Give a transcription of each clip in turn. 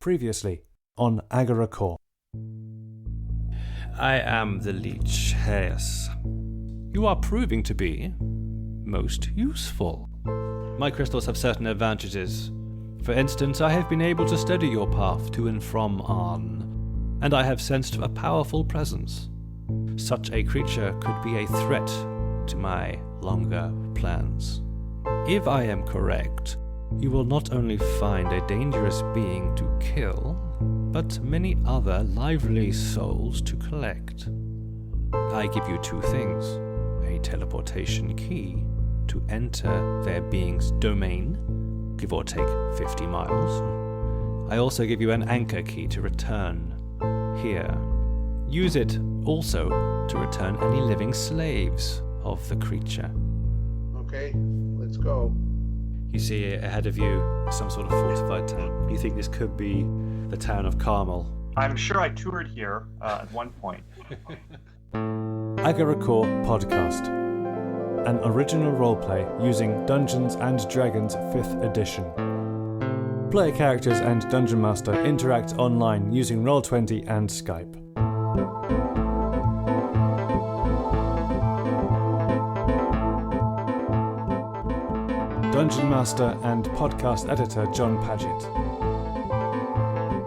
Previously on Agora Core. I am the Leech, yes. You are proving to be most useful. My crystals have certain advantages. For instance, I have been able to steady your path to and from Arn, and I have sensed a powerful presence. Such a creature could be a threat to my longer plans. If I am correct, you will not only find a dangerous being to kill, but many other lively souls to collect. I give you two things: a teleportation key to enter their being's domain, give or take 50 miles. I also give you an anchor key to return here. Use it also to return any living slaves of the creature. Okay, let's go. You see ahead of you some sort of fortified town. You think this could be the town of Carmel. I'm sure I toured here at one point. Agora Core Podcast. An original roleplay using Dungeons & Dragons 5th edition. Player characters and Dungeon Master interact online using Roll20 and Skype. Dungeon Master and podcast editor John Paget.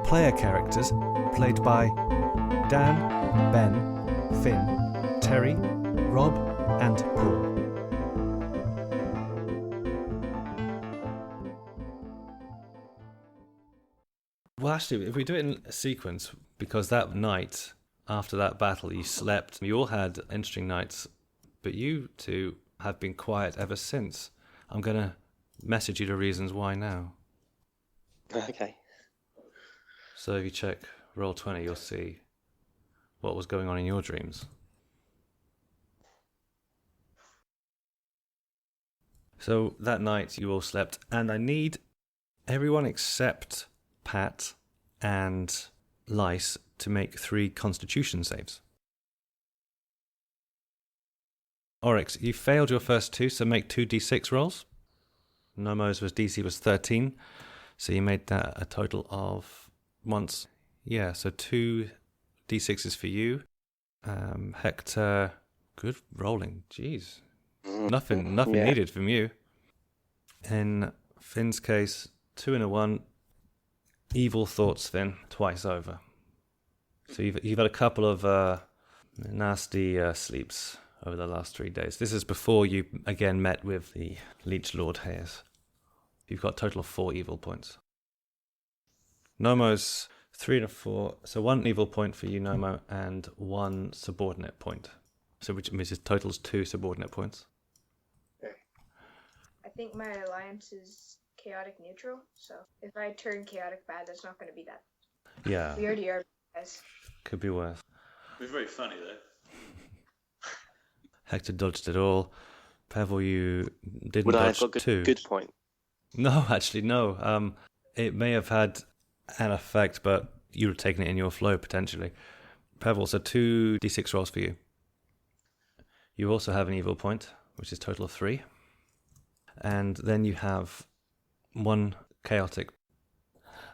Player characters played by Dan, Ben, Finn, Terry, Rob, and Paul. Well, actually, if we do it in a sequence, because that night after that battle you slept, you all had interesting nights, but you two have been quiet ever since. I'm going to message you the reasons why now. Okay. So if you check Roll20, you'll see what was going on in your dreams. So that night you all slept, and I need everyone except Pat and Lice to make 3 Constitution saves. Oryx, you failed your first 2, so make 2 d6 rolls. Nomo's DC was 13, so you made that a total of once. Yeah, so 2 d6s for you. Hector, good rolling. Jeez, nothing needed from you. In Finn's case, 2 and a 1. Evil thoughts, Finn, twice over. So you've had a couple of nasty sleeps over the last 3 days. This is before you again met with the Leech Lord Hayes. You've got a total of 4 evil points. Nomo's 3 and a 4, so 1 evil point for you, Nomo, and 1 subordinate point. So which means it totals 2 subordinate points. Okay. I think my alliance is chaotic neutral, so if I turn chaotic bad, that's not going to be that. Yeah. We already are, guys. Could be worse. It's very funny though. Hector dodged it all. Pavel, you didn't Would I dodge have got 2. good point? No, actually, no. It may have had an effect, but you would have taken it in your flow, potentially. Pavel, so 2 d6 rolls for you. You also have an evil point, which is a total of 3. And then you have 1 chaotic.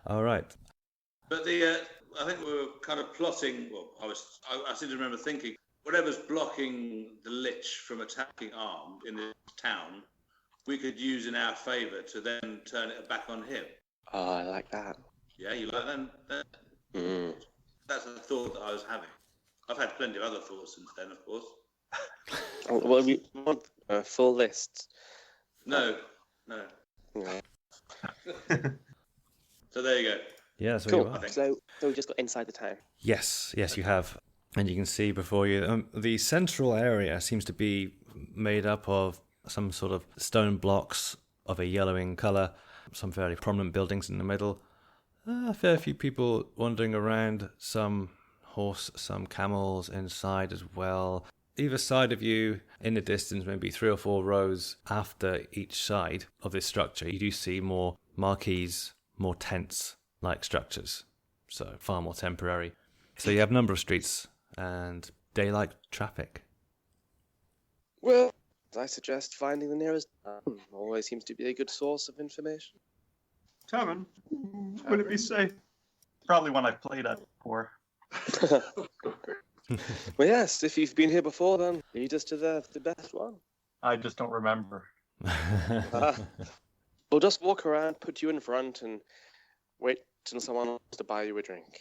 All right. But I think we were kind of plotting. Well, I seem to remember thinking, whatever's blocking the Lich from attacking Arm in this town, we could use in our favour to then turn it back on him. Oh, I like that. Yeah, you like that? That's the thought that I was having. I've had plenty of other thoughts since then, of course. Well, we want a full list. No. Yeah. So there you go. Yeah, so Cool. you are. So we just got inside the town. Yes, you have. And you can see before you, the central area seems to be made up of some sort of stone blocks of a yellowing colour, some fairly prominent buildings in the middle, a fair few people wandering around, some horse, some camels inside as well. Either side of you, in the distance, maybe 3 or 4 rows after each side of this structure, you do see more marquees, more tents-like structures, so far more temporary. So you have a number of streets and daylight traffic. Well, I suggest finding the nearest tavern. Always seems to be a good source of information. Tavern? Will it be safe? Probably one I've played at before. Well, yes, if you've been here before, then lead us to the best one. I just don't remember. We'll just walk around, put you in front, and wait till someone wants to buy you a drink.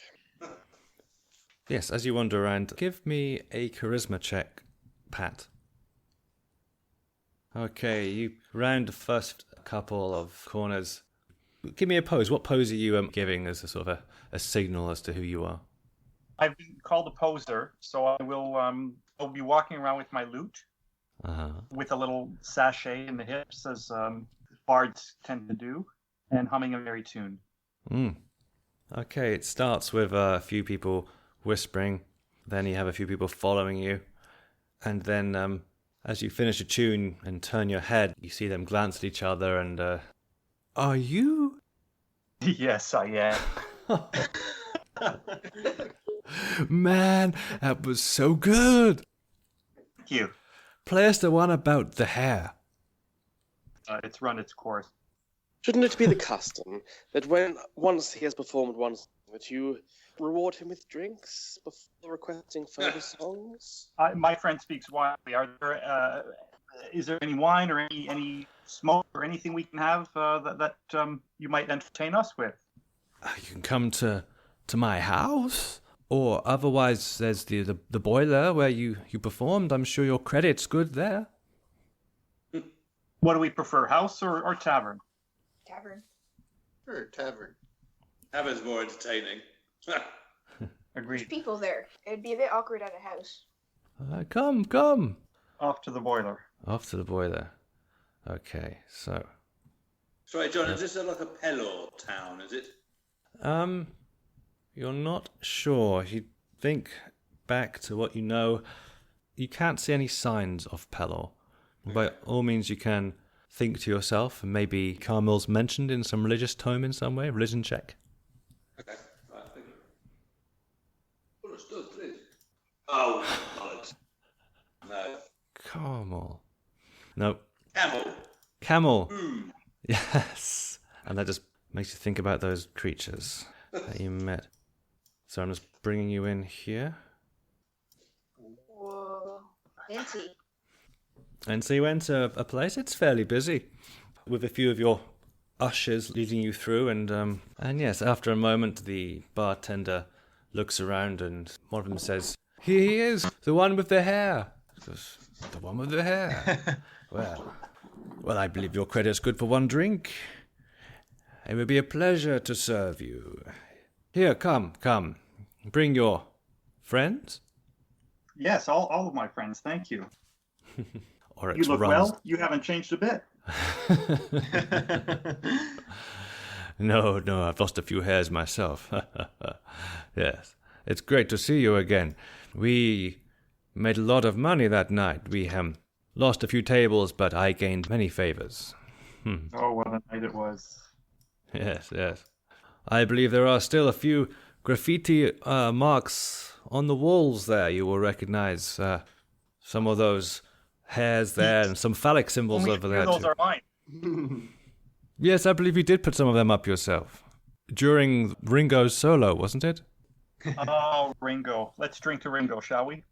Yes, as you wander around, give me a charisma check, Pat. Okay, you round the first couple of corners. Give me a pose. What pose are you giving as a sort of a signal as to who you are? I've been called a poser, so I'll be walking around with my lute, with a little sachet in the hips, as bards tend to do, and humming a merry tune. Okay, it starts with a few people whispering, then you have a few people following you, and then as you finish a tune and turn your head, you see them glance at each other and, are you? Yes, I am. Man, that was so good. Thank you. Play us the one about the hair. It's run its course. Shouldn't it be the custom that once he has performed one song, that you reward him with drinks before requesting further songs? My friend speaks widely. Is there any wine or any smoke or anything we can have that you might entertain us with? You can come to my house, or otherwise there's the boiler where you performed. I'm sure your credit's good there. What do we prefer, house or tavern? Tavern. Sure, tavern. Tavern's more entertaining. Agreed. There's people there. It'd be a bit awkward at a house. Come. Off to the boiler. Off to the boiler. Okay, so. Sorry, John, is this like a Pelor town, is it? You're not sure. You think back to what you know. You can't see any signs of Pelor. By all means, you can think to yourself, and maybe Carmel's mentioned in some religious tome in some way. Religion check. Okay, right, thank you. Understood, please. Oh, bollocks. No. Carmel. No. Camel. Camel. Yes. And that just makes you think about those creatures that you met. So I'm just bringing you in here. Whoa. Fancy. And so you enter a place, it's fairly busy, with a few of your ushers leading you through, and yes, after a moment, the bartender looks around, and one of them says, "Here he is, the one with the hair." He goes, "The one with the hair? Well, I believe your credit's good for one drink. It would be a pleasure to serve you. Here, come. Bring your friends." Yes, all of my friends, thank you. Or You look well. You haven't changed a bit. No, I've lost a few hairs myself. Yes, it's great to see you again. We made a lot of money that night. We lost a few tables, but I gained many favors. Oh, what a night it was. Yes. I believe there are still a few graffiti marks on the walls there. You will recognize some of those hairs there and some phallic symbols over there those too. are mine. Yes, I believe you did put some of them up yourself. During Ringo's solo, wasn't it? Oh, Ringo. Let's drink to Ringo, shall we?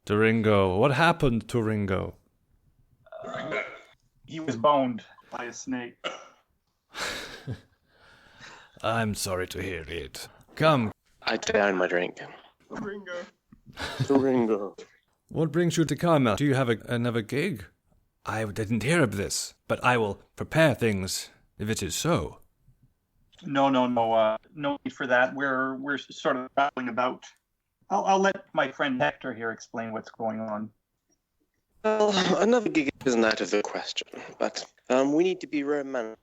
To Ringo. What happened to Ringo? He was boned by a snake. I'm sorry to hear it. Come. I down my drink. Ringo. What brings you to Carmel? Do you have another gig? I didn't hear of this, but I will prepare things if it is so. No. No need for that. We're sort of battling about. I'll let my friend Hector here explain what's going on. Well, another gig isn't out of the question, but we need to be romantic.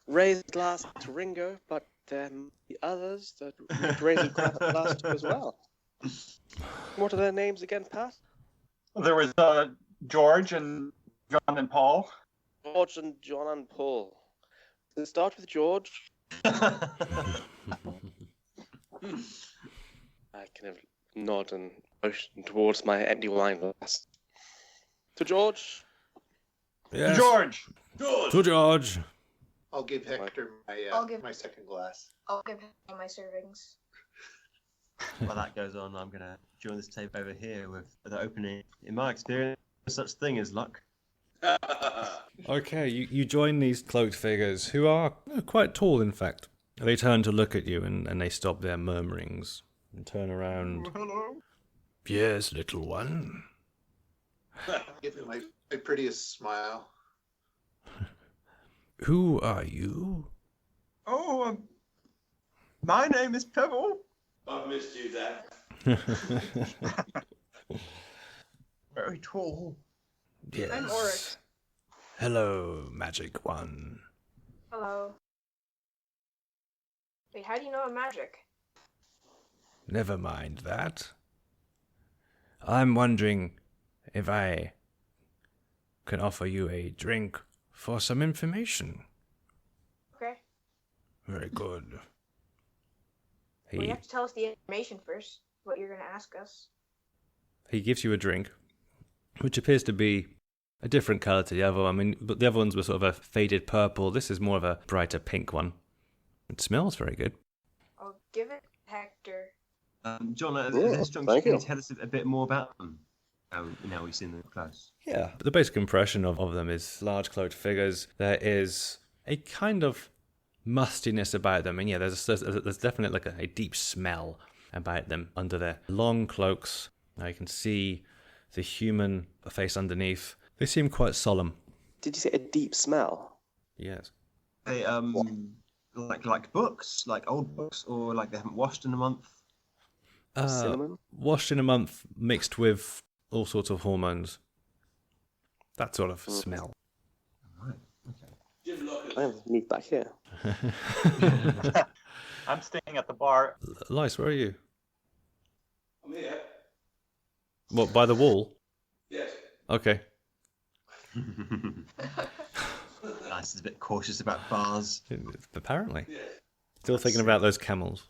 Raise a glass to Ringo, but there might be others that need to raise a glass to as well. What are their names again, Pat? There was George and John and Paul. George and John and Paul. Let's start with George. I kind of nod and motion towards my empty wine glass. To George. Yes. George. To George. I'll give Hector my second glass. I'll give him all my servings. While that goes on, I'm going to join this table over here with the opening. In my experience, there's such thing as luck. Okay, you join these cloaked figures, who are quite tall, in fact. They turn to look at you, and they stop their murmurings and turn around. Hello. Yes, little one. Give him my prettiest smile. Who are you? Oh, my name is Pebble. I've missed you, Dad. Very tall. Yes. I'm Oric. Hello, magic one. Hello. Wait, how do you know I'm magic? Never mind that. I'm wondering if I can offer you a drink for some information. Okay. Very good. Well, you have to tell us the information first, what you're going to ask us. He gives you a drink, which appears to be a different colour to the other one. I mean, but the other ones were sort of a faded purple. This is more of a brighter pink one. It smells very good. I'll give it to Hector. John, can you tell us a bit more about them? Now we've seen them close. Yeah. The basic impression of them is large cloaked figures. There is a kind of mustiness about them. And yeah, there's definitely like a deep smell about them under their long cloaks. Now you can see the human face underneath. They seem quite solemn. Did you say a deep smell? Yes. They like books, like old books, or like they haven't washed in a month. Cinnamon? Washed in a month, mixed with all sorts of hormones. That sort of smell. Right. Okay. Jim Lockett. I have meat back here. I'm staying at the bar. Lice, where are you? I'm here. What, by the wall? Yes. Okay. Nice is a bit cautious about bars. Apparently. Yes. Still thinking about those camels.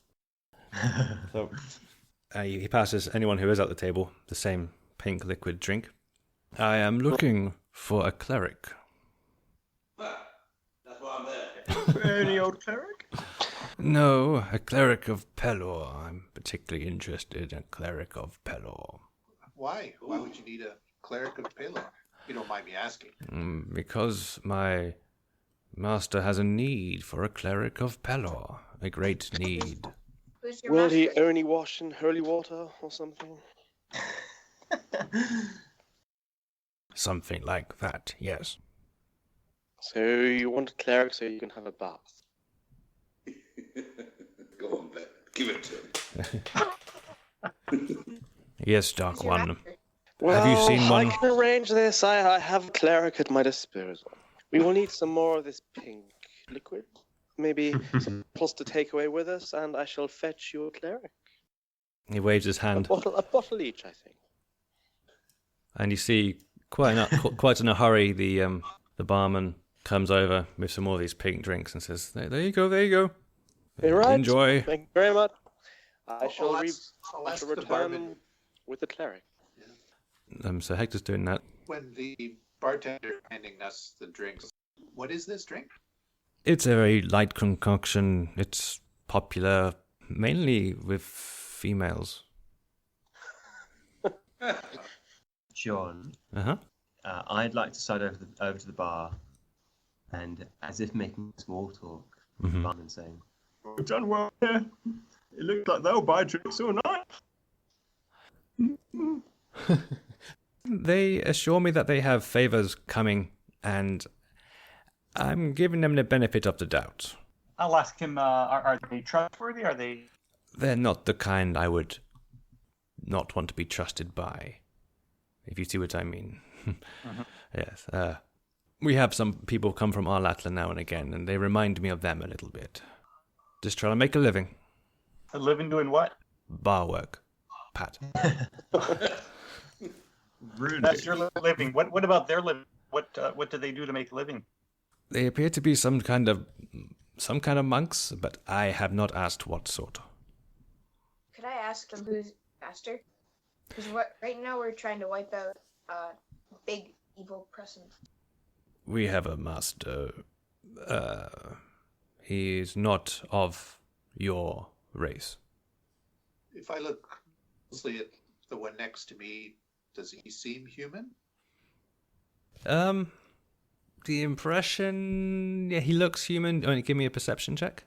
So, he passes anyone who is at the table the same pink liquid drink. I am looking for a cleric. Ah, that's why I'm there. Any old cleric? No, a cleric of Pelor. I'm particularly interested in a cleric of Pelor. Why? Why would you need a Cleric of Pelor? You don't mind me asking. Because my master has a need for a cleric of Pelor. A great need. Who's your Will master? he only wash in holy water or something? Something like that, yes. So you want a cleric so you can have a bath? Go on, Ben. Give it to him. Yes, Dark Who's your One. master? Well, Have you seen one? I can arrange this. I have a cleric at my disposal. We will need some more of this pink liquid. Maybe some plus to take away with us, and I shall fetch you a cleric. He waves his hand, A bottle each, I think. and you see, quite in a hurry, the barman comes over with some more of these pink drinks and says, "There you go, there you go. You're right. Enjoy." Thank you very much. I shall I'll ask the return barman with the cleric. So Hector's doing that. when the bartender handing us the drinks. What is this drink? It's a very light concoction. It's popular mainly with females. John, Uh-huh. I'd like to slide over to the bar, and as if making small talk, Mhm. the barman saying, "We've done well here. It looks like they'll buy drinks all night." They assure me that they have favors coming, and I'm giving them the benefit of the doubt. I'll ask him, are they trustworthy? Are they... They're not the kind I would not want to be trusted by, if you see what I mean. Yes. We have some people come from Arlatla now and again, and they remind me of them a little bit. Just trying to make a living. A living doing what? Bar work. Pat. Rude. That's your living. What about their living? What do they do to make a living? They appear to be some kind of monks, but I have not asked what sort. Could I ask him who's master? Because right now we're trying to wipe out big evil presence. We have a master He's not of your race. If I look closely at the one next to me, does he seem human? The impression... Yeah, he looks human. Give me a perception check.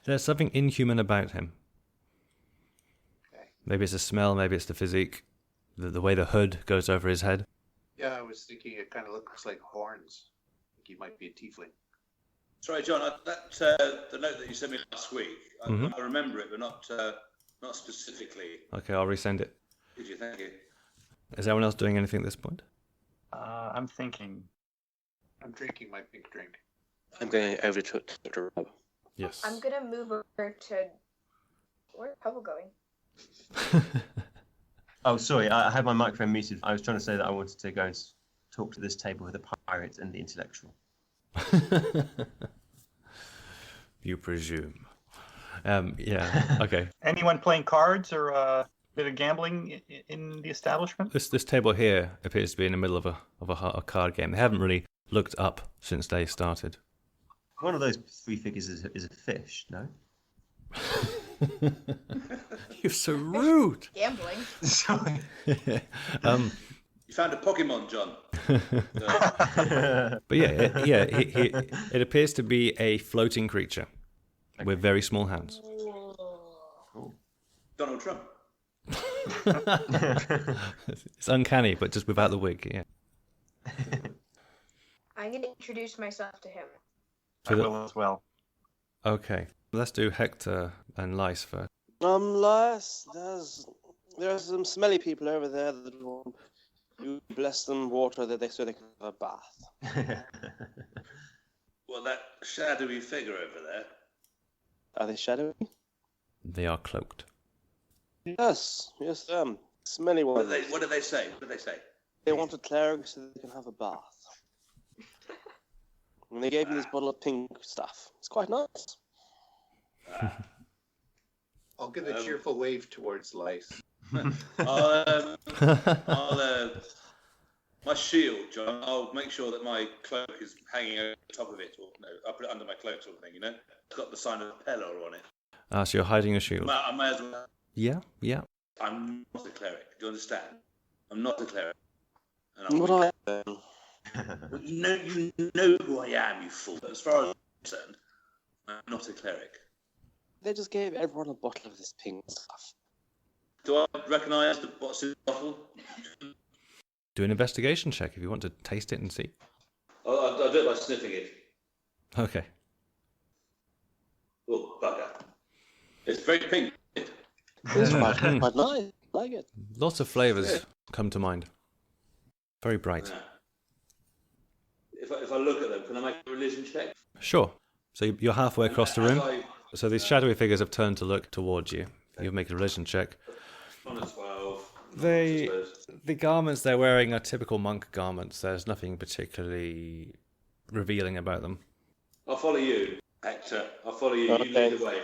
There's something inhuman about him. Okay. Maybe it's the smell, maybe it's the physique, the way the hood goes over his head. Yeah, I was thinking it kind of looks like horns. I think he might be a tiefling. Sorry, John. The note that you sent me last week. I remember it, but not specifically. Okay, I'll resend it. Did you? Thank you. Is anyone else doing anything at this point? I'm thinking. I'm drinking my pink drink. I'm going over to Rob. Yes. I'm gonna move over to. Where's Pebble going? Oh, sorry, I had my microphone muted. I was trying to say that I wanted to go and talk to this table with the pirate and the intellectual. You presume. Yeah, okay. Anyone playing cards or a bit of gambling in the establishment? This table here appears to be in the middle of a card game. They haven't really looked up since they started. One of those three figures is a fish, no? You're so rude. Gambling. Sorry. You found a Pokemon, John. But it appears to be a floating creature with very small hands. Cool. Donald Trump. It's uncanny, but just without the wig. Yeah. I'm gonna introduce myself to him. I will as well. Okay, let's do Hector and Lice first. Lice, there's some smelly people over there that want you bless them water so they can have a bath. Well, that shadowy figure over there. Are they shadowy? They are cloaked. Yes, smelly ones. What do they say? They want a cleric so they can have a bath. And they gave me this bottle of pink stuff. It's quite nice. I'll give a cheerful wave towards Lice. My shield, John. I'll make sure that my cloak is hanging over the top of it, or no, I'll put it under my cloak, sort of thing. You know, it's got the sign of Pelor on it. So you're hiding a shield. I may as well. Yeah. I'm not a cleric. Do you understand? I'm not a cleric. And What you know who I am, you fool. As far as I'm concerned, I'm not a cleric. They just gave everyone a bottle of this pink stuff. Do I recognise what's in the bottle? Do an investigation check if you want to taste it and see. I'll do it by sniffing it. Okay. Oh, bugger. It's very pink. It's quite nice. I like it. Lots of flavours come to mind. Very bright. Yeah. If I look at them, can I make a religion check? Sure. So you're halfway across the room. So these shadowy figures have turned to look towards you. You make a religion check. On a 12. The garments they're wearing are typical monk garments. There's nothing particularly revealing about them. I'll follow you, Hector. I'll follow you. Okay. You lead the way.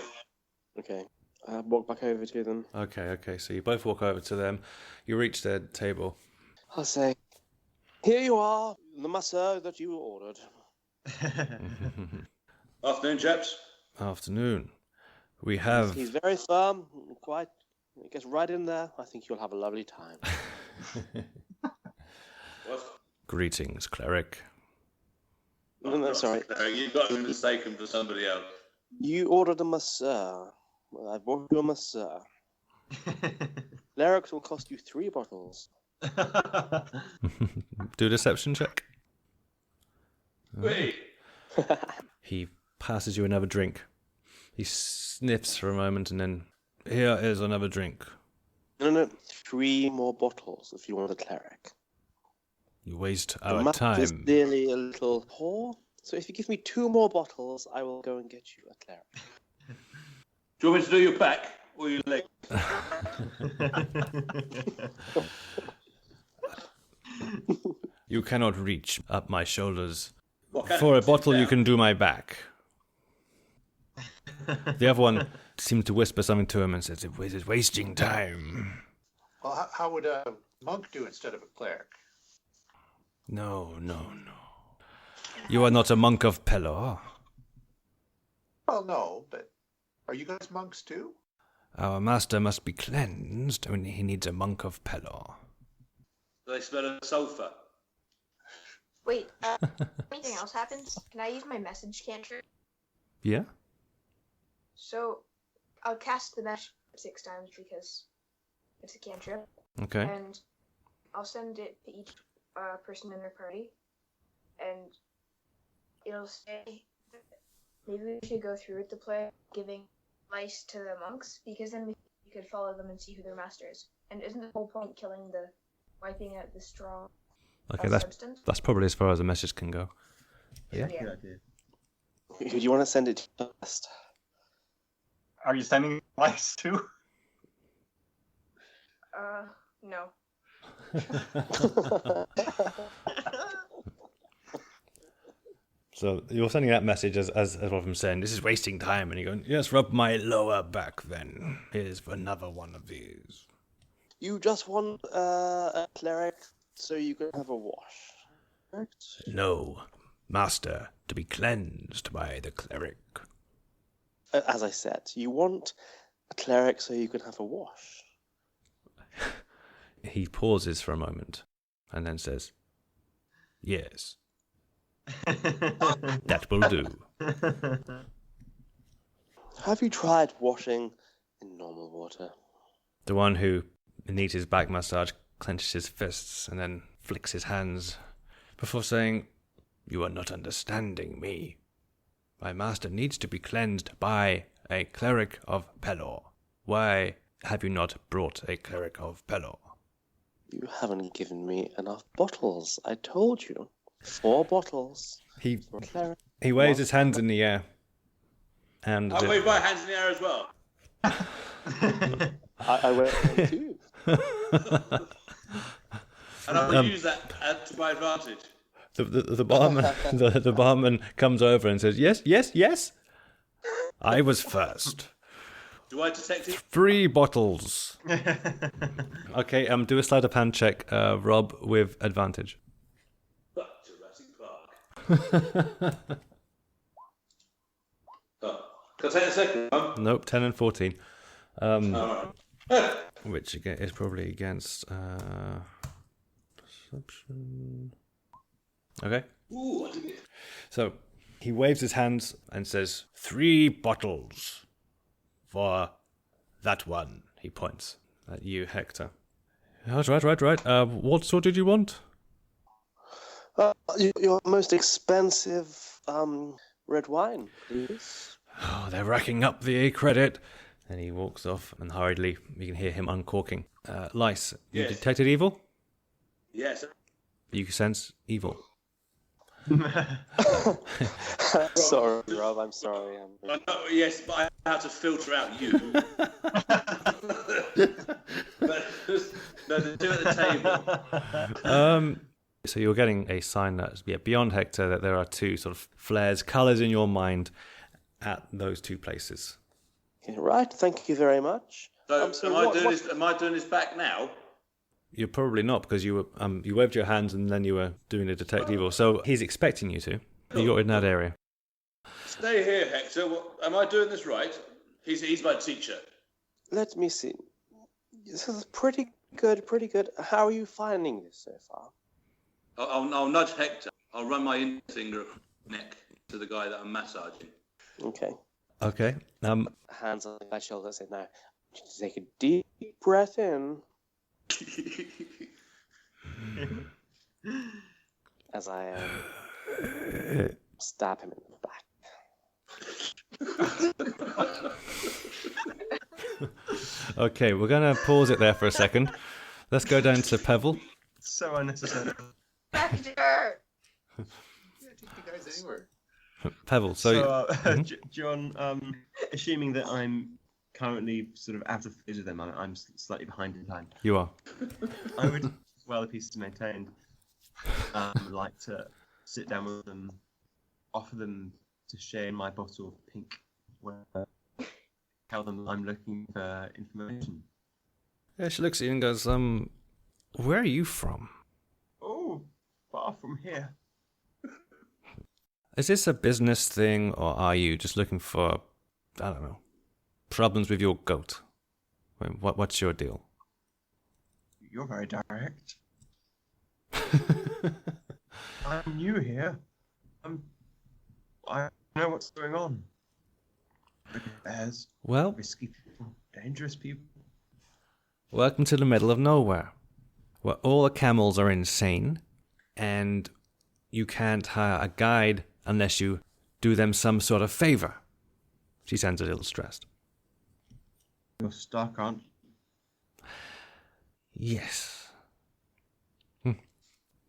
Okay. I walk back over to them. Okay. So you both walk over to them. You reach their table. I'll say, here you are, the masseur that you ordered. Afternoon, chaps. Afternoon. We have... He's very firm, quite... He gets right in there. I think you'll have a lovely time. What? Greetings, cleric. No, sorry. You got me mistaken for somebody else. You ordered a masseur. Well, I bought you a masseur. Clerics will cost you 3 bottles. Do a deception check. Wait. He passes you another drink. He sniffs for a moment and then, here is another drink. No, 3 more bottles if you want a cleric. You waste The our map time. is nearly a little poor, so if you give me 2 more bottles, I will go and get you a cleric. Do you want me to do your back or your leg? You cannot reach up my shoulders. What kind For a of- bottle, you can do my back. The other one seemed to whisper something to him and said, "It is wasting time." Well, how would a monk do instead of a cleric? No. You are not a monk of Pelor. Well, no, but are you guys monks too? Our master must be cleansed when he needs a monk of Pelor. Do they smell of sulphur? Wait, anything else happens? Can I use my message cantrip? Yeah? So, I'll cast the message 6 times because it's a cantrip. Okay. And I'll send it to each person in their party. And it'll say that maybe we should go through with the play, giving lice to the monks, because then we could follow them and see who their master is. And isn't the whole point wiping out the straw substance? That's probably as far as the message can go. Yeah. Good idea. Who do you want to send it to first? Are you sending lice too? No. So you're sending that message as one of them saying, this is wasting time. And you're going, yes, rub my lower back then. Here's another one of these. You just want a cleric so you can have a wash, right? No, master, to be cleansed by the cleric. As I said, you want a cleric so you can have a wash. He pauses for a moment and then says, yes. That will do. Have you tried washing in normal water? The one who needs his back massage clenches his fists and then flicks his hands before saying, you are not understanding me. My master needs to be cleansed by a Cleric of Pelor. Why have you not brought a Cleric of Pelor? You haven't given me enough bottles. I told you. 4 bottles. He for a cleric. waves his hands in the air. And I wave my hands in the air as well. I wave them too. And I will use that to my advantage. The barman the barman comes over and says, yes. I was first. Do I detect it? 3 bottles. Okay, do a sleight of hand check, Rob, with advantage. Jurassic Park. Can I take a second one? Nope, 10 and 14. Alright. Which again is probably against perception. Okay. Ooh, I did it. So he waves his hands and says, 3 bottles for that one. He points at you, Hector. Right. What sort did you want? Your most expensive red wine, please. Oh, they're racking up the A credit. And he walks off, and hurriedly you can hear him uncorking. Lice, you Yes. detected evil? Yes. You sense evil. Sorry, Rob. I'm sorry. Yes, but I have to filter out you. But, no, the 2 at the table. So you're getting a sign that, beyond Hector, that there are 2 sort of flares, colours in your mind at those 2 places. Right. Thank you very much. So, am I doing this back now? You're probably not, because you waved your hands and then you were doing the detect evil. So he's expecting you to. You're in that area. Stay here, Hector. Am I doing this right? He's my teacher. Let me see. This is pretty good. How are you finding this so far? I'll nudge Hector. I'll run my index neck to the guy that I'm massaging. Okay. Okay. Hands on my shoulder. Say now. Just take a deep breath in. As I stab him in the back. Okay, we're going to pause it there for a second. Let's go down to Pevel. So unnecessary. Hector! Yeah, take you guys anywhere. Pevel, so John, assuming that I'm currently sort of out of phase with them, I'm slightly behind in time. you are. I would, while the peace is maintained, like to sit down with them, offer them to share my bottle of pink, tell them I'm looking for information. Yeah, she looks at you and goes, where are you from? Oh, far from here. Is this a business thing, or are you just looking for, I don't know, problems with your goat? What's your deal? You're very direct. I'm new here. I know what's going on. Bears, Well, risky people, dangerous people. welcome to the middle of nowhere, where all the camels are insane, and you can't hire a guide unless you do them some sort of favor. She sounds a little stressed. You're stuck, aren't you? Yes.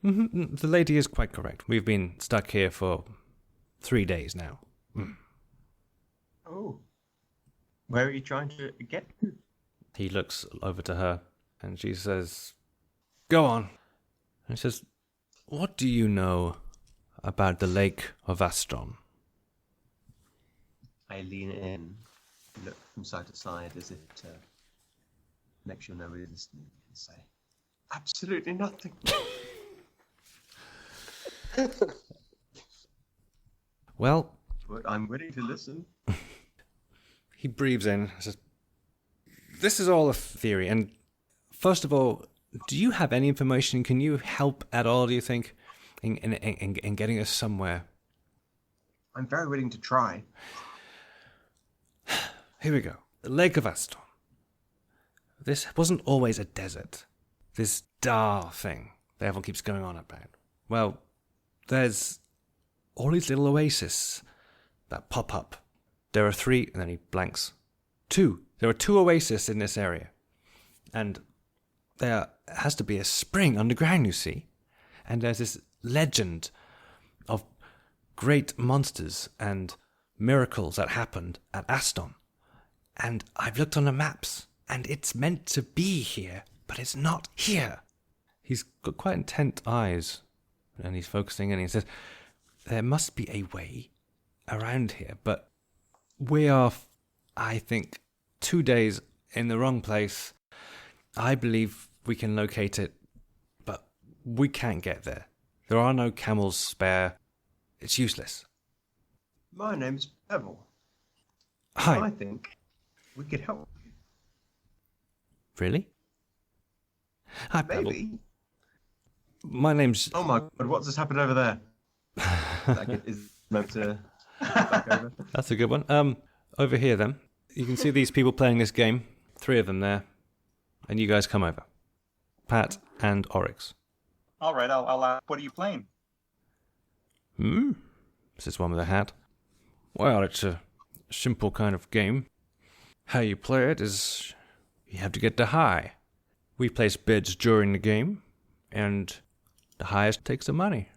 The lady is quite correct. We've been stuck here for 3 days now. Oh. Where are you trying to get to? He looks over to her, and she says, "Go on." And he says, "What do you know about the Lake of Astron?" I lean in, look from side to side as if to make sure nobody's listening, and say, absolutely nothing. Well, But I'm willing to listen. he breathes in and says, "This is all a theory, and first of all, do you have any information? Can you help at all, do you think, in getting us somewhere?" I'm very willing to try. Here we go. The Lake of Astron. This wasn't always a desert. This Dar thing that everyone keeps going on about. Well, there's all these little oases that pop up. There are 3, and then he blanks. 2. There are 2 oases in this area. And there has to be a spring underground, you see. And there's this legend of great monsters and miracles that happened at Aston. And I've looked on the maps, and it's meant to be here, but it's not here. He's got quite intent eyes, and he's focusing, and he says, "There must be a way around here, but we are, I think, 2 days in the wrong place. I believe we can locate it, but we can't get there. There are no camels spare. It's useless." My name's Bevel. "Hi." I think we could help you. "Really?" "Hi, Pebble. Maybe. My name's..." Oh my god, what's just happened over there? Is meant to back over. That's a good one. Over here then. You can see these people playing this game. 3 of them there. And you guys come over. Pat and Oryx. All right, I'll what are you playing? Says one with a hat. "Well, it's a simple kind of game. How you play it is you have to get the high. We place bids during the game, and the highest takes the money.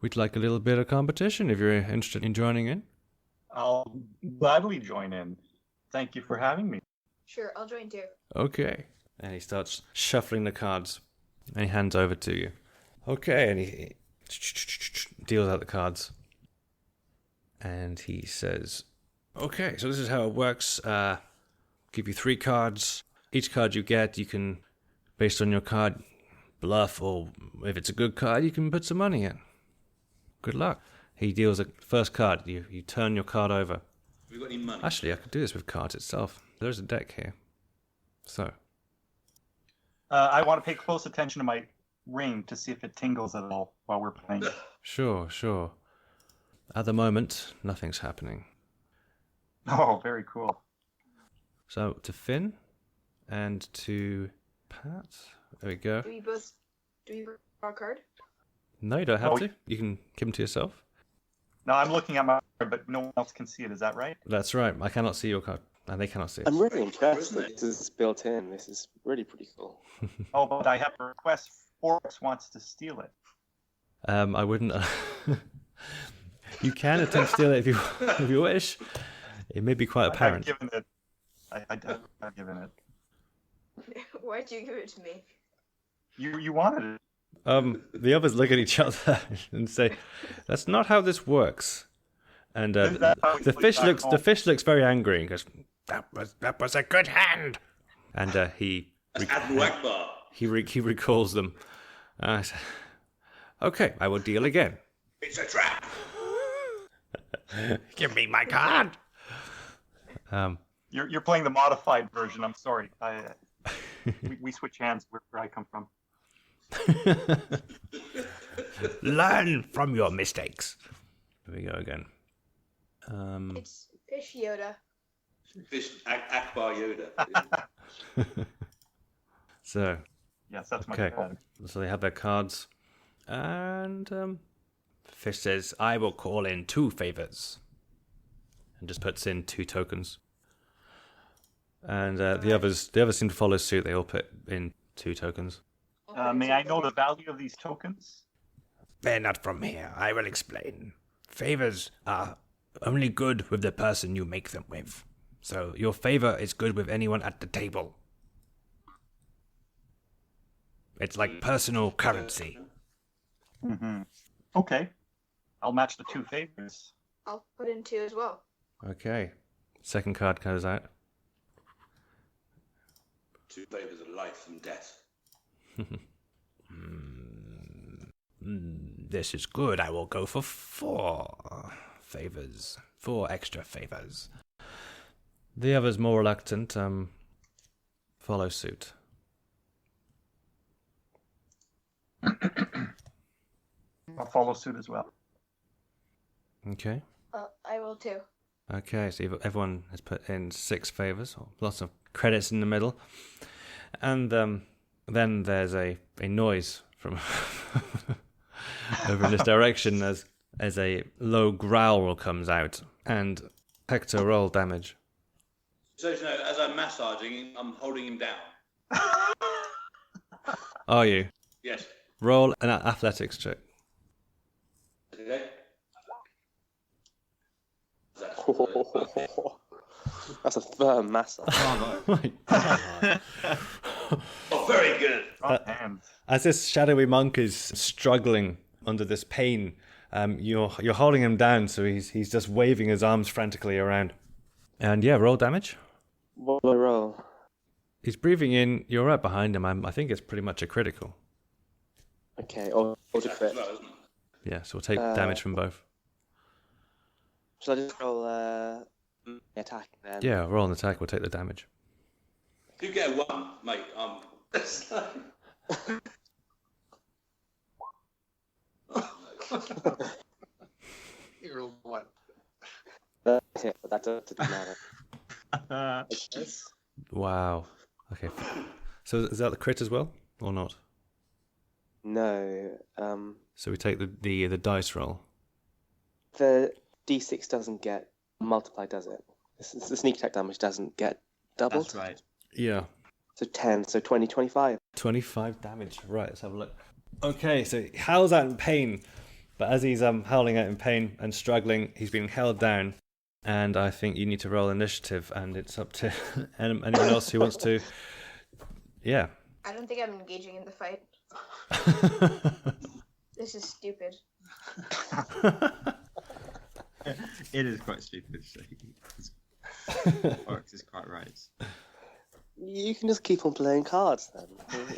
We'd like a little bit of competition if you're interested in joining in." I'll gladly join in. Thank you for having me. Sure, I'll join too. "Okay." And he starts shuffling the cards, and he hands over to you. "Okay," and he deals out the cards. And he says, "Okay, so this is how it works. Give you 3 cards. Each card you get, you can, based on your card, bluff, or if it's a good card, you can put some money in. Good luck." He deals a first card. You turn your card over. Have you got any money? Actually, I could do this with cards itself. There's a deck here. So, I want to pay close attention to my ring to see if it tingles at all while we're playing. sure. At the moment, nothing's happening. Oh, very cool. So, to Finn and to Pat. There we go. Do we draw a card? No, you don't have Oh, to. You can give them to yourself. No, I'm looking at my card, but no one else can see it. Is that right? That's right. I cannot see your card. And they cannot see it. I'm really impressed Isn't that it? this is built in. This is really pretty cool. Oh, but I have a request. Forex wants to steal it. I wouldn't. You can attempt to steal it if you wish. It may be quite apparent. I've given it. I've given it. Why'd you give it to me? You wanted it. The others look at each other and say, "That's not how this works." And Is that how the we fish back looks home? the fish looks very angry and goes, "That was a good hand." And he That's Admiral Akbar. he recalls them. Okay, I will deal again. It's a trap. Give me my card. You're playing the modified version. I'm sorry. We switch hands where I come from. Learn from your mistakes. Here we go again. It's Fish Yoda. Fish Akbar Yoda. So, Yes, that's my okay. card. So they have their cards. And Fish says, I will call in 2 favors. And just puts in 2 tokens. And the others seem to follow suit. They all put in 2 tokens. May I know the value of these tokens? They're not from here. I will explain. Favors are only good with the person you make them with. So your favor is good with anyone at the table. It's like personal currency. Mm-hmm. Okay. I'll match the 2 favors. I'll put in 2 as well. Okay. Second card goes out. 2 favors of life and death. This is good. I will go for 4 favors. 4 extra favors. The others, more reluctant, follow suit. I'll follow suit as well. Okay. I will too. Okay, so everyone has put in 6 favors. Lots of credits in the middle. And then there's a noise from over in this direction as a low growl comes out. And Hector, roll damage. So, you know, as I'm massaging him, I'm holding him down. Are you? Yes. Roll an athletics check. Okay. That's a firm massage. Oh my God. Oh, very good. As this shadowy monk is struggling under this pain, you're holding him down, so he's just waving his arms frantically around. And yeah, roll damage. What do I roll? He's breathing in. You're right behind him. I think it's pretty much a critical. Okay, or to crit. Yeah, so we'll take damage from both. Shall I just roll attack then? Yeah, roll an attack. We'll take the damage. You get a 1, mate. You rolled 1. That's it, but that doesn't matter. Wow. Okay. So is that the crit as well, or not? No. So we take the dice roll. The D6 doesn't get multiplied, does it? The sneak attack damage doesn't get doubled. That's right. Yeah. So 10, so 20, 25. 25 damage. Right, let's have a look. Okay, so he howls out in pain, but as he's howling out in pain and struggling, he's being held down. And I think you need to roll initiative, and it's up to anyone else who wants to. Yeah. I don't think I'm engaging in the fight. This is stupid. It is quite stupid. Oryx is quite right. You can just keep on playing cards then.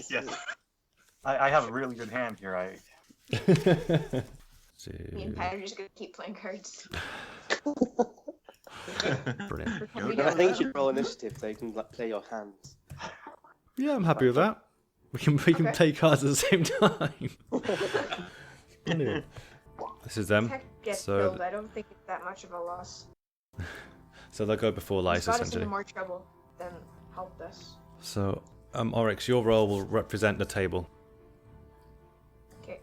Yes. I have a really good hand here. Me and Pat are just going to keep playing cards. Brilliant. I think you should roll initiative so you can play your hands. Yeah, I'm happy with that. We can play cards at the same time. Brilliant. This is them. Tech gets So killed. I don't think it's that much of a loss. so they'll go before It's Lice got us essentially. into more trouble than helped us. So Oryx, your role will represent the table. Okay.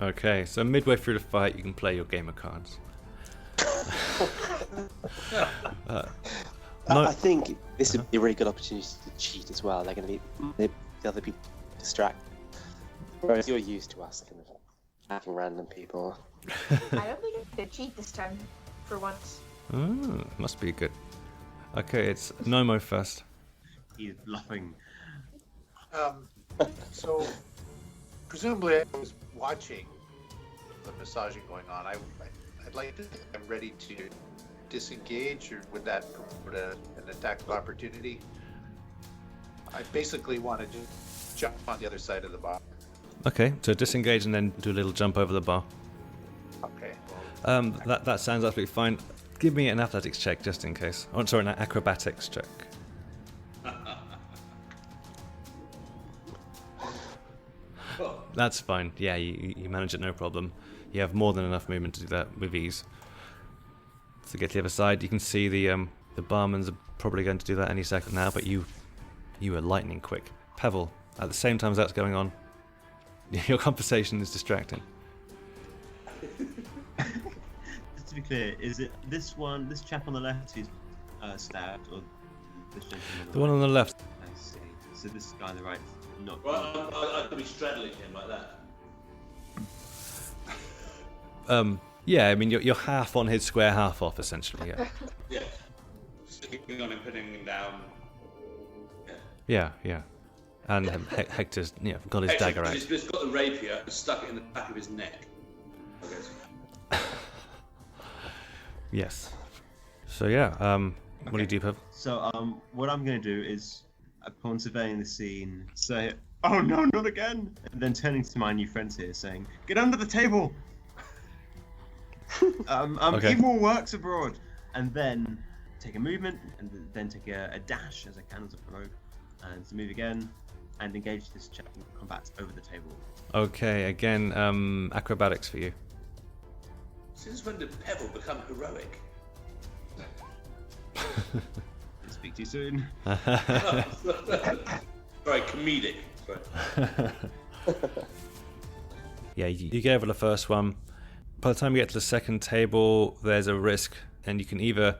Okay, so midway through the fight, you can play your game of cards. I think this would be a really good opportunity to cheat as well. They're going to be the other people distract. Whereas you're used to us kind of having random people. I don't think I could cheat this time, for once. Must be good. Okay, it's Nomo first. He's bluffing. So, presumably I was watching the massaging going on. I'd like to think I'm ready to disengage, or would that promote an attack of opportunity? I basically want to just jump on the other side of the bar. Okay, so disengage and then do a little jump over the bar. Okay. That sounds absolutely fine. Give me an athletics check just in case. Oh, sorry, an acrobatics check. That's fine. Yeah, you manage it no problem. You have more than enough movement to do that with ease. So get to the other side. You can see the barmans are probably going to do that any second now, but you are lightning quick. Pevel, at the same time as that's going on, your conversation is distracting. Just to be clear, is it this chap on the left who's stabbed, or this gentleman? The one on the left. I see. So this guy on the right, not. Well, I could be straddling him like that. Yeah, I mean you're half on his square, half off essentially. Yeah. Yeah. Sticking on him, putting him down. Yeah. And Hector's got his dagger out. He's got the rapier and stuck it in the back of his neck. Yes. So yeah, what do you do, Pev? So what I'm going to do is, upon surveying the scene, say, "Oh no, not again!" and then turning to my new friends here, saying, "Get under the table." Okay. Evil works abroad, and then take a movement, and then take a dash as I can as a provoke, and to move again, and engage this chap in combat over the table. Okay, again, acrobatics for you. Since when did Pebble become heroic? Didn't speak too soon. Sorry, comedic. Sorry. Yeah, you get over the first one. By the time you get to the second table, there's a risk, and you can either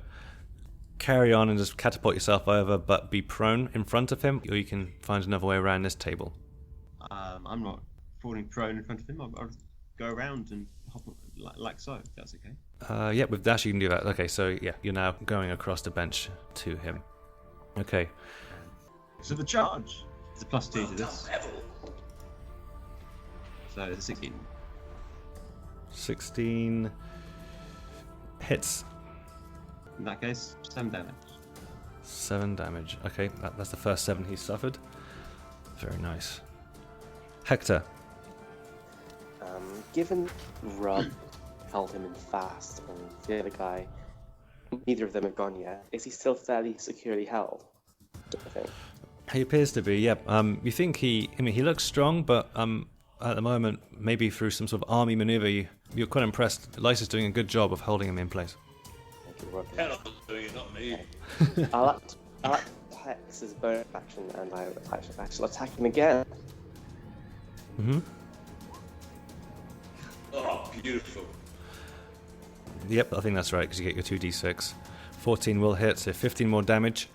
carry on and just catapult yourself over, but be prone in front of him, or you can find another way around this table. I'm not falling prone in front of him. I'll just go around and hop like so, if that's okay. Yeah, with dash you can do that. Okay, so yeah, you're now going across the bench to him. Okay. So the charge. It's a +2 to this. Pebble. So it's a 16. 16 hits. In that case, 7 damage. 7 damage. Okay, that's the first 7 he's suffered. Very nice. Hector. Given Rub held him in fast and the other guy, neither of them have gone yet, is he still fairly securely held? I think. He appears to be, yep. You think he looks strong, but at the moment, maybe through some sort of army maneuver, you're quite impressed. Lysa's doing a good job of holding him in place. Thank you, Rob. Pelor's doing it, not me. I'll act his bonus action and I shall attack him again. Mm-hmm. Oh, beautiful. Yep, I think that's right, because you get your 2d6. 14 will hit, so 15 more damage.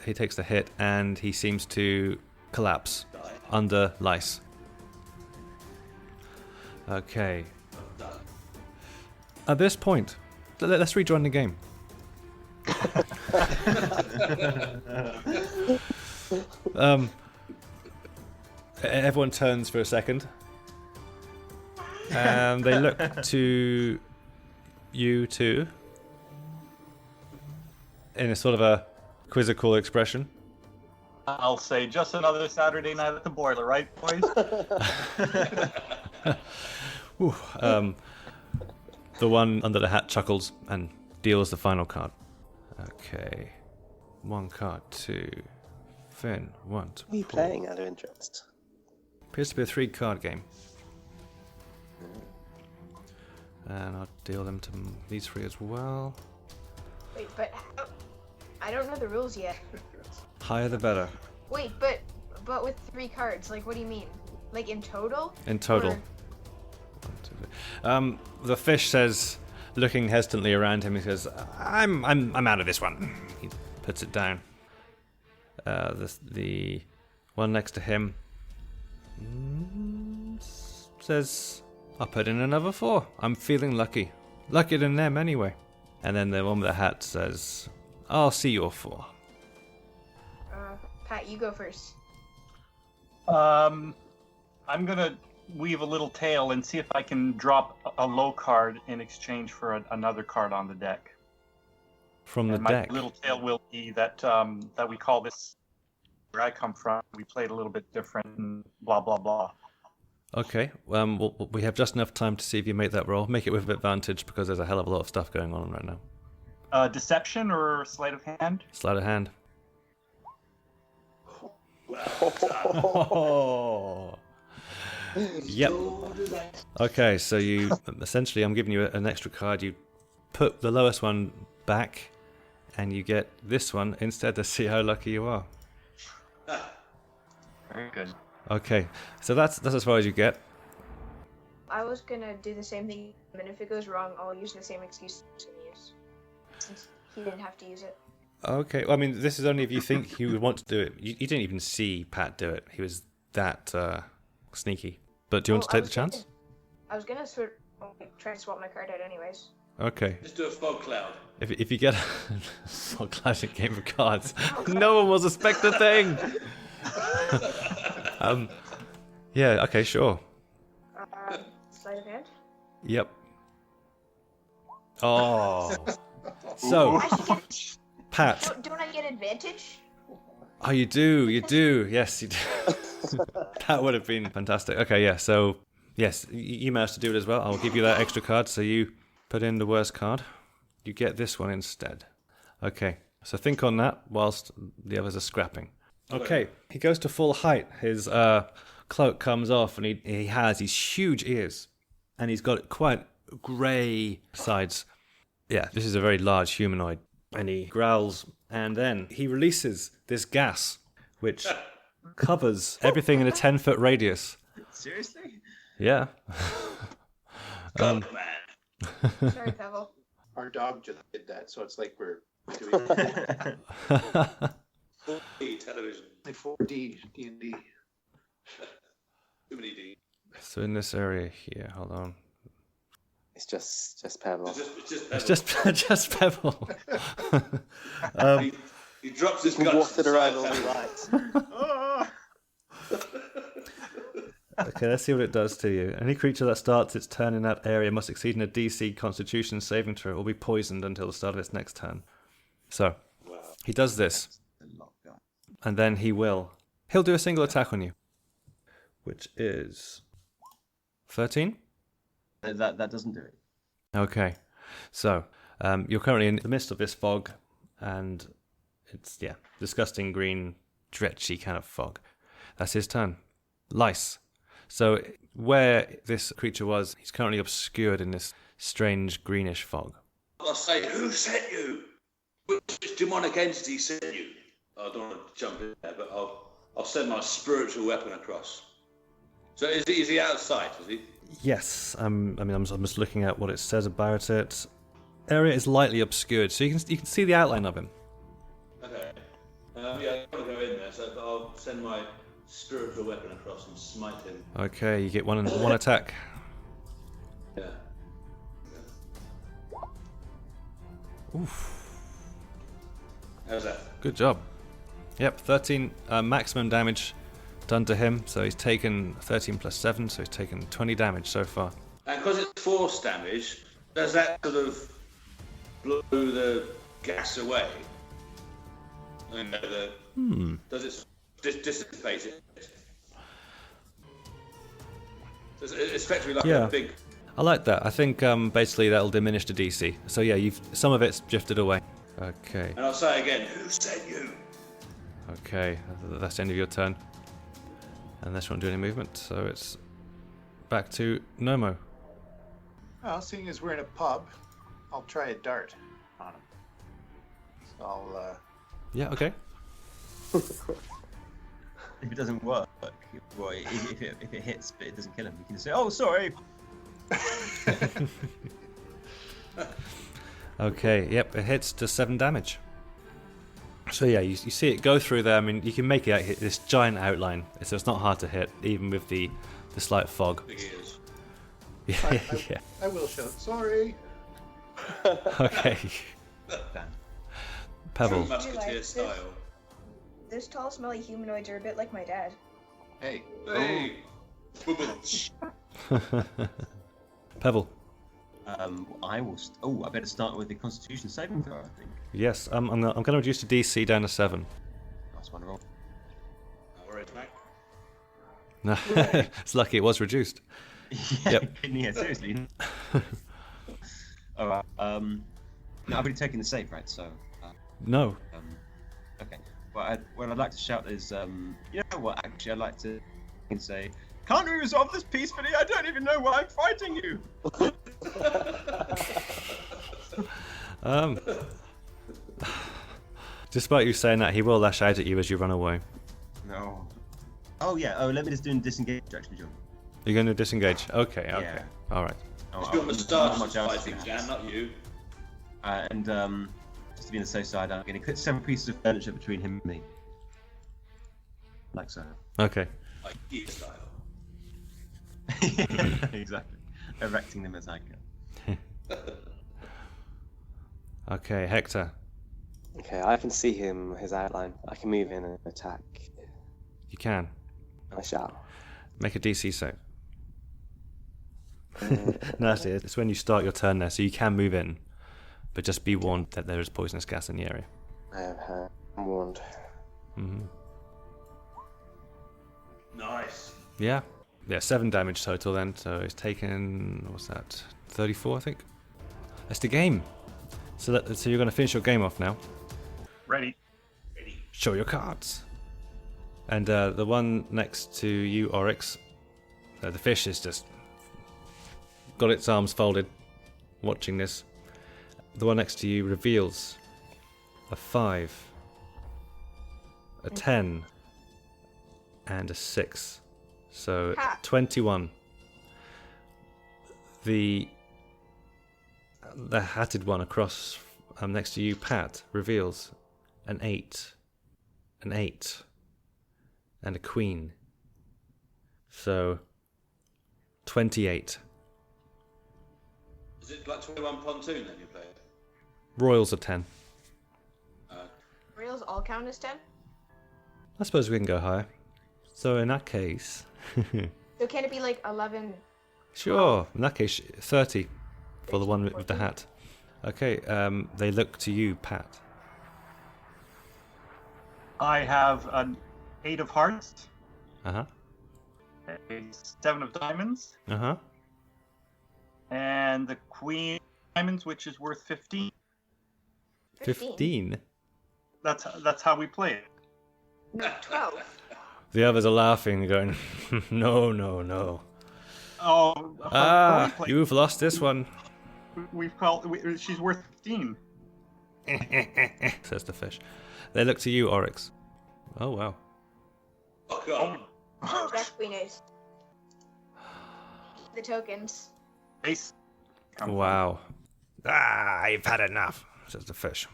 He takes the hit, and he seems to collapse under Lyse. Okay. At this point, let's rejoin the game. Everyone turns for a second, and they look to you two in a sort of a quizzical expression. I'll say just another Saturday night at the boiler, right, boys? Ooh, the one under the hat chuckles and deals the final card. Okay. 1 card to Finn. 1 to What are you Paul. playing out of interest? Appears to be a 3-card game. And I'll deal them to these 3 as well. Wait, but I don't know the rules yet. Higher the better. Wait, but with 3 cards, like what do you mean? Like in total? In total. Or- 1, 2, 3. The fish says, looking hesitantly around him, he says, I'm out of this one. He puts it down. The one next to him says, I'll put in another 4. I'm feeling lucky. Luckier than them anyway. And then the one with the hat says, I'll see your 4. Pat, you go first. I'm gonna weave a little tail and see if I can drop a low card in exchange for another card on the deck. From the And my deck. little tail will be that that we call this where I come from. We play it a little bit different and blah blah blah. Okay. We have just enough time to see if you make that roll. Make it with advantage because there's a hell of a lot of stuff going on right now. Deception or sleight of hand? Sleight of hand. Oh. Yep. Okay, so you essentially, I'm giving you an extra card. You put the lowest one back, and you get this one instead to see how lucky you are. Very good. Okay, so that's as far as you get. I was gonna do the same thing, and if it goes wrong, I'll use the same excuse I was gonna use, since he didn't have to use it. Okay, well, I mean, this is only if you think he would want to do it. You didn't even see Pat do it. He was that sneaky. But do you want to take the chance? I was gonna try to swap my card out anyways. Okay. Just do a fog cloud. If you get a classic game of cards, no one will suspect a thing. Yeah. Okay. Sure. Sleight of hand. Yep. Oh. So, I should get, Pat. don't I get advantage? Oh, you do. Yes, you do. That would have been fantastic. Okay, yeah. So, yes, you managed to do it as well. I'll give you that extra card. So you put in the worst card. You get this one instead. Okay. So think on that whilst the others are scrapping. Okay. He goes to full height. His cloak comes off, and he has these huge ears, and he's got quite grey sides. Yeah, this is a very large humanoid. And he growls, and then he releases this gas, which covers everything in a 10-foot radius. Seriously? Yeah. God, man. Sorry, Pavel. Our dog just did that, so it's like we're doing 4D television. 4D D&D. Too many D. So in this area here, hold on. It's just Pavel. It's just Pebble. It's just Pebble. He drops his You can guts. waft it around all he likes. Okay, let's see what it does to you. Any creature that starts its turn in that area must succeed in a DC Constitution saving throw or will be poisoned until the start of its next turn. So, he does this, and then he'll do a single attack on you, which is 13. That doesn't do it. Okay, so you're currently in the midst of this fog, and it's disgusting green, dretchy kind of fog. That's his turn. Lice. So where this creature was, he's currently obscured in this strange greenish fog. I'll say, who sent you? Which demonic entity sent you? I don't want to jump in there, but I'll send my spiritual weapon across. So is he out of sight, is he? Yes, I'm just looking at what it says about it. Area is lightly obscured, so you can see the outline of him. Okay. I don't want to go in there, so I'll send my spiritual weapon across and smite him. Okay, you get one attack. Yeah. Oof. How's that? Good job. Yep, 13 maximum damage done to him, so he's taken 13 plus 7, so he's taken 20 damage so far. And because it's force damage, does that sort of blow the gas away? Does it dissipate it? It's effectively like a big... I like that. I think basically that'll diminish the DC. So yeah, some of it's drifted away. Okay. And I'll say again, who sent you? Okay, that's the end of your turn. Unless you want to do any movement, so it's back to Nomo. Well, seeing as we're in a pub, I'll try a dart on him. So I'll... Yeah, okay. If it doesn't work, well, if it hits but it doesn't kill him, you can just say, "Oh, sorry." Okay, yep, it hits to 7 damage. So yeah, you see it go through there. I mean, you can make it out, hit this giant outline, so it's not hard to hit, even with the slight fog. Big ears. Yeah. I will shout, sorry. Okay. Pebble. True musketeer style. This tall, smelly humanoids are a bit like my dad. Hey. Hey. Pebble. I will. I better start with the Constitution saving throw, I think. Yes, I'm going to reduce the DC down to 7. Nice one, roll. Alright, mate. It's lucky it was reduced. Yeah, yeah, seriously. All right. No, I've been taking the save, right? So. No. Okay. What I'd like to shout is, you know what? Actually, I'd like to say, can't we resolve this peacefully? I don't even know why I'm fighting you. Despite you saying that, he will lash out at you as you run away. No. Oh yeah. Oh, let me just do a disengage actually, John. You're going to disengage. Okay. Yeah. All right. It's your moustache much else fighting, to Dan, not you. And just to be on the safe side, I'm going to put 7 pieces of furniture between him and me. Like so. Okay. Like gear style. Exactly. Erecting them as I go. Okay, Hector. Okay, I can see him, his outline. I can move in and attack. You can. I shall. Make a DC save. No, that's it. It's when you start your turn there, so you can move in. But just be warned that there is poisonous gas in the area. I'm warned. Mm-hmm. Nice. Yeah. Yeah, 7 damage total then, so it's taken, what's that, 34 I think? That's the game. So you're going to finish your game off now. Ready. Show your cards. And the one next to you, Oryx, the fish is just got its arms folded, watching this. The one next to you reveals a 5, a 10, and a 6. So 21. The hatted one across next to you, Pat, reveals an 8, an 8, and a queen. So 28. Is it like 21 pontoon then you play? Royals are 10. Royals all count as 10? I suppose we can go higher. So in that case... So can it be like 11? Sure. In that case, 30 for the one with the hat. Okay, they look to you, Pat. I have an 8 of hearts, Uh-huh. a 7 of diamonds, Uh-huh. and the queen of diamonds, which is worth 15. 15? That's how we play it. No, 12. The others are laughing and going, no, no, no. Oh, You've lost this one. She's worth 15. Says the fish. They look to you, Oryx. Oh, wow. Oh, God. That queen is. The tokens. Ace. Wow. You've had enough, says the fish.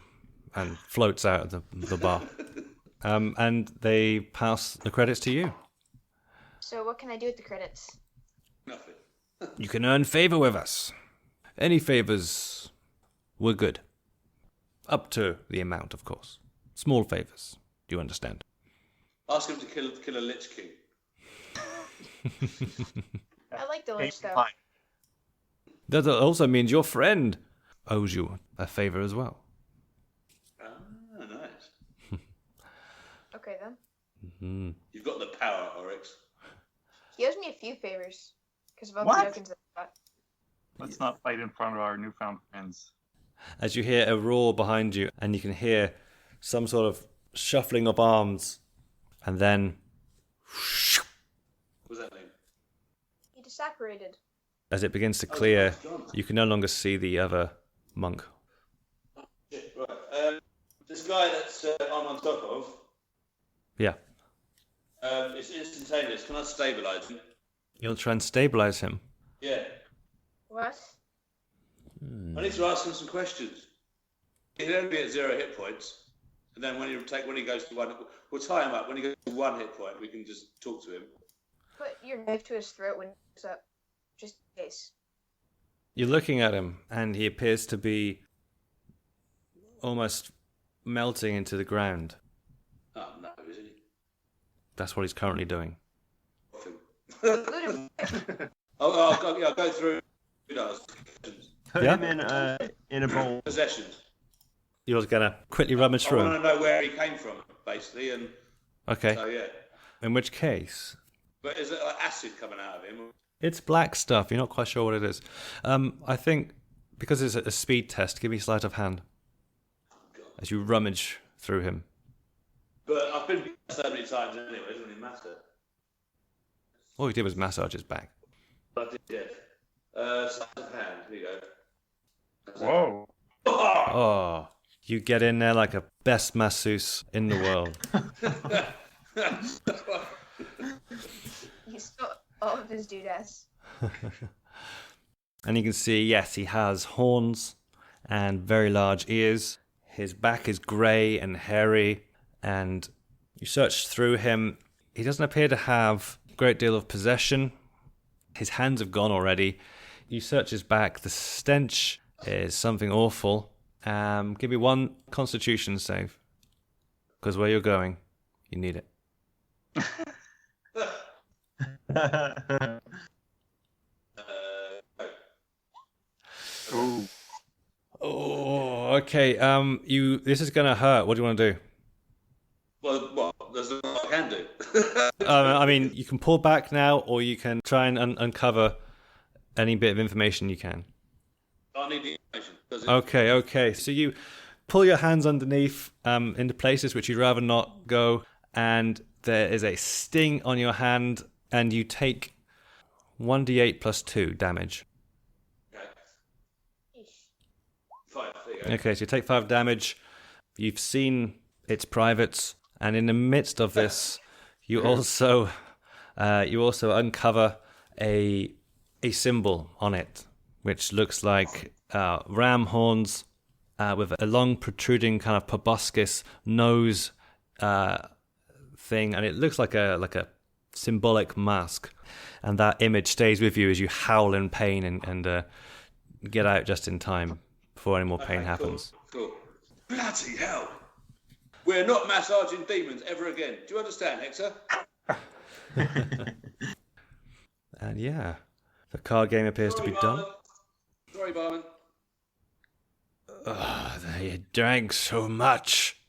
And floats out of the bar. And they pass the credits to you. So what can I do with the credits? Nothing. You can earn favor with us. Any favors, we're good. Up to the amount, of course. Small favors. Do you understand? Ask him to kill a Lich King. I like the Lich though. Fine. That also means your friend owes you a favor as well. Ah, nice. Okay then. Mm-hmm. You've got the power, Oryx. He owes me a few favors because of all What? the tokens that I got. Let's not fight in front of our newfound friends. As you hear a roar behind you, and you can hear some sort of shuffling of arms, and then What does that mean? He just separated. as it begins to clear, you can no longer see the other monk. Shit, right. This guy that's I'm on top of, Yeah. it's instantaneous. Can I stabilise him? You'll try and stabilize him. Yeah. What? I need to ask him some questions. He'll only be at 0 hit points, and then when he goes to 1, we'll tie him up. When he goes to 1 hit point, we can just talk to him. Put your knife to his throat when he goes up, just in case. You're looking at him, and he appears to be almost melting into the ground. Oh no, is he? That's what he's currently doing. I'll go through. Put Yeah? him in a bowl. Possessions. You're gonna quickly rummage I through want to him. know where he came from, basically, and Okay. so yeah. In which case, But is it like acid coming out of him? It's black stuff. You're not quite sure what it is. I think because it's a speed test, give me sleight of hand as you rummage through him. But I've been so many times anyway, it doesn't really matter. All he did was massage his back. I did. Sleight of hand, here you go. Whoa. Oh, you get in there like a best masseuse in the world. He stole all of his doodads. And you can see, yes, he has horns and very large ears. His back is grey and hairy, and you search through him. He doesn't appear to have a great deal of possession. His hands have gone already. You search his back. The stench is something awful. Give me one Constitution save, because where you're going, you need it. Ooh. Oh, okay. This is gonna hurt. What do you want to do? Well, there's a lot I can do. I mean, you can pull back now, or you can try and uncover any bit of information you can. I need the information. Okay. So you pull your hands underneath into places which you'd rather not go, and there is a sting on your hand, and you take 1d8 plus 2 damage. Okay. 5, there you go. Okay, so you take 5 damage. You've seen its privates, and in the midst of this, you also uncover a symbol on it, which looks like ram horns with a long protruding kind of proboscis nose thing, and it looks like a symbolic mask. And that image stays with you as you howl in pain and get out just in time before any more pain happens. Cool. Bloody hell! We're not massaging demons ever again. Do you understand, Hector? And yeah, the card game appears to be done. Sorry, barman. They drank so much.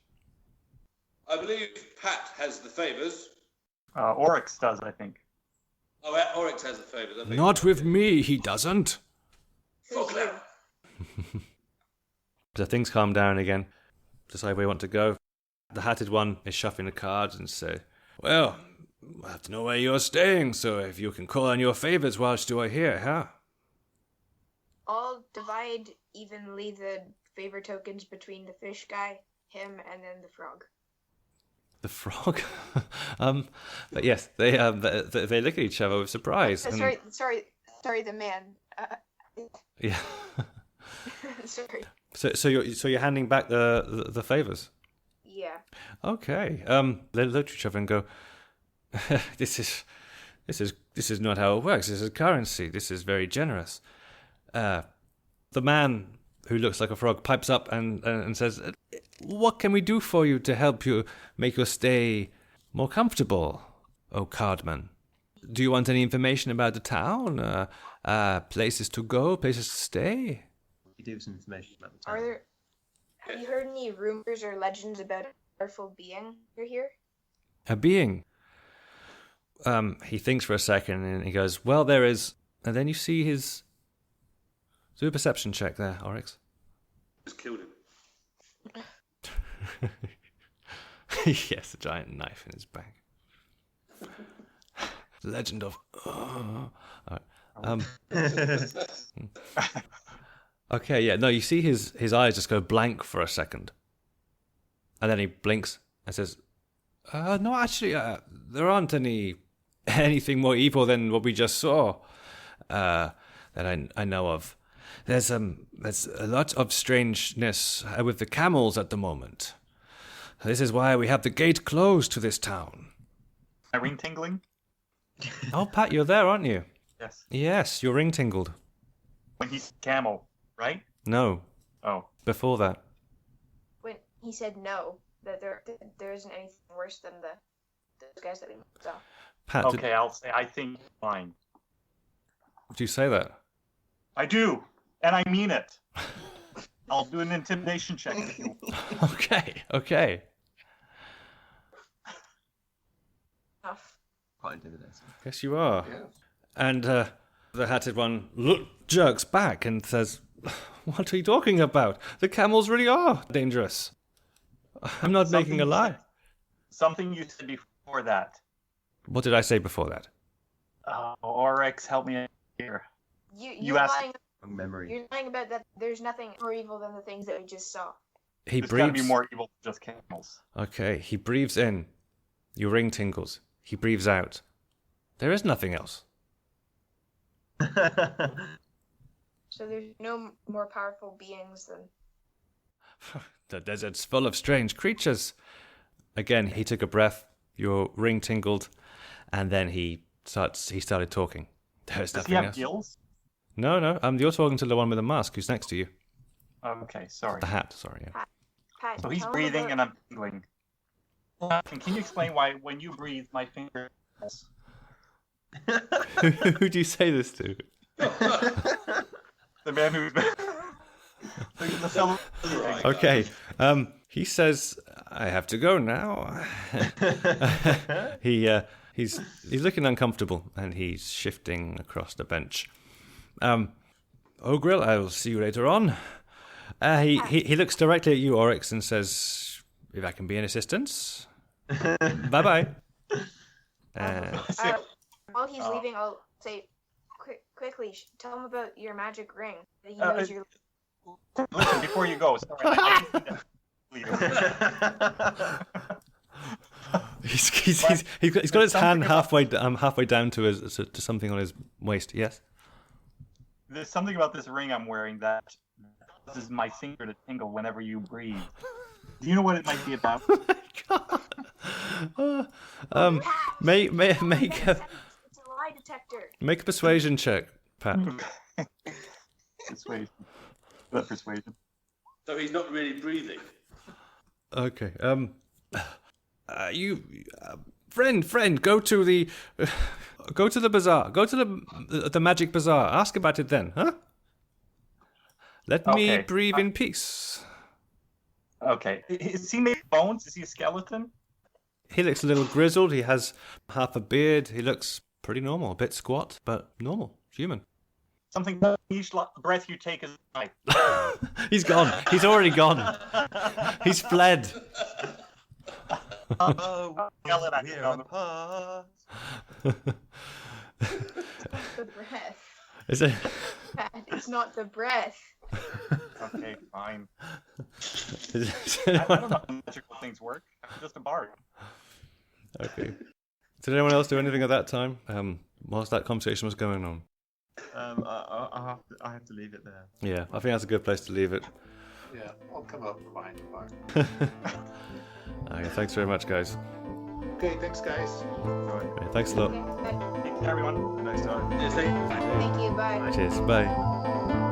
I believe Pat has the favours. Oryx does, I think. Oh, Oryx has the favours. I think. Not with me, he doesn't. Fuck them. So things calm down again. Decide where you want to go. The hatted one is shuffling the cards and say, "Well, I have to know where you're staying, so if you can call on your favours whilst you are here, huh?" I'll divide evenly the favor tokens between the fish guy, him, and then the frog. The frog? But yes, they look at each other with surprise. Sorry, the man. Yeah. Sorry. So you're handing back the favors. Yeah. Okay. They look at each other and go, "This is not how it works. This is currency. This is very generous." The man who looks like a frog pipes up and says, "What can we do for you to help you make your stay more comfortable, oh cardman? Do you want any information about the town? Places to go, places to stay?" You do have some information about the town. Have you heard any rumors or legends about a powerful being here? A being. He thinks for a second and he goes, "Well, there is," and then you see his. Do a perception check there, Oryx. Just killed him. Yes, a giant knife in his back. Legend of. Okay, yeah, no, you see his eyes just go blank for a second, and then he blinks and says, "No, actually, there aren't anything more evil than what we just saw that I know of. There's a lot of strangeness with the camels at the moment. This is why we have the gate closed to this town." My ring tingling? Oh, Pat, you're there, aren't you? Yes. Yes, your ring tingled. When he's camel, right? No, Oh. before that. When he said no, that there isn't anything worse than those guys that we saw. Pat, Okay, I'll say I think fine. did you say that? I do, and I mean it. I'll do an intimidation check if you. Okay. Enough. quite intimidating. Yes, you are. Yeah. And the hatted one jerks back and says, "What are you talking about? The camels really are dangerous. I'm not making a lie." Something you said before that. What did I say before that? Oryx, help me out here. You're asked- lying. Memory. You're lying about that. There's nothing more evil than the things that we just saw. He There's gotta breathes. be more evil than just camels. Okay, he breathes in. Your ring tingles. He breathes out. There is nothing else. So there's no more powerful beings than. The desert's full of strange creatures. Again, he took a breath. Your ring tingled, and then he started talking. There's Does nothing he have else. gills? No. You're talking to the one with the mask who's next to you. Okay, sorry. The hat. Sorry. Yeah. Pat, So he's tell him breathing about- and I'm tingling. Can you explain why when you breathe, my fingers? Who do you say this to? The man who's the fellow. Okay. He says, "I have to go now." He's looking uncomfortable and he's shifting across the bench. Ogril, I'll see you later on. He looks directly at you, Oryx, and says, "If I can be an assistance, bye bye." While he's leaving, I'll say, quickly, tell him about your magic ring. That he knows you're. Listen, before you go, sorry. I just need to leave. He's got his hand halfway down to something on his waist. Yes. There's something about this ring I'm wearing that causes my finger to tingle whenever you breathe. Do you know what it might be about? Make It's a lie detector. a persuasion check, Pat. Persuasion. Persuasion. So he's not really breathing. Okay. Friend, go to the bazaar. Go to the magic bazaar. Ask about it then, huh? Let me Okay. breathe in peace. Okay. Is he made of bones? Is he a skeleton? He looks a little grizzled. He has half a beard. He looks pretty normal. A bit squat, but normal. Human. Something each breath you take is life. He's gone. He's already gone. He's fled. Oh, Yell it at we're you on the- apart. The breath. Is it? Pat, it's not the breath. Okay, fine. Is I it don't know how magical things work. I'm just a bard. okay. Did anyone else do anything at that time? Whilst that conversation was going on? I have to leave it there. Yeah, I think that's a good place to leave it. Yeah, I'll come up behind the bar. Okay, thanks very much, guys. Okay, thanks, guys. Right. Okay, thanks a lot. Okay, Take care, everyone. Next time. Yes, they- thank you. Bye. Cheers. Bye.